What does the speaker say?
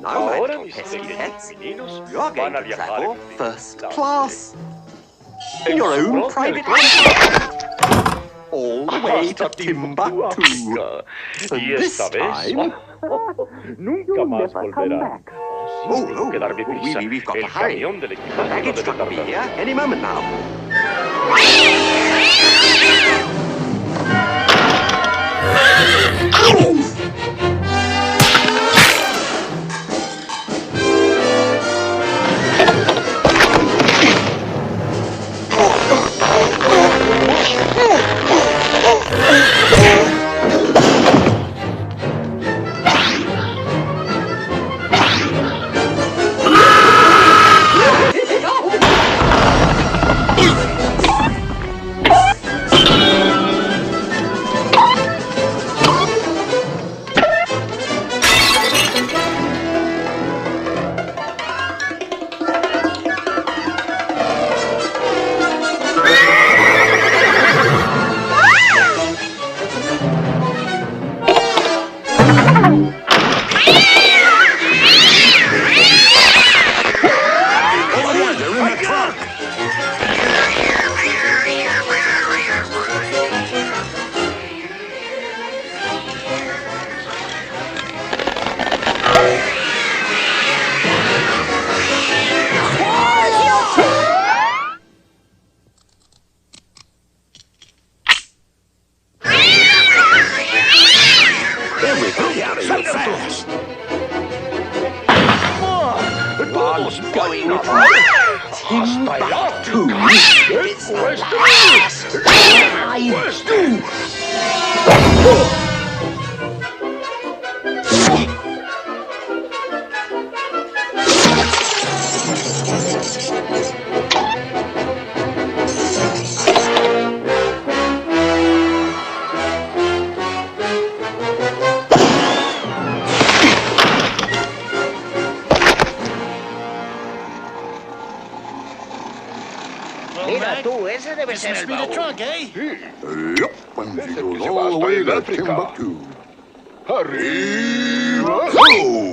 Ahora mis pequeños meninos van a viajar en first class. In your own private all the way to Timbuktu. Y esta vez nunca más volverán. Oh, Quedarme prisa. we've got to El hurry. camión del The equipaje baggage debe truck will be tardar. here any moment now. Vamos going hasta el Timbuktu. Mira tú, ese debe ser el baúl. Yep, and he goes all the way to Timbuktu. Arriba! Ho!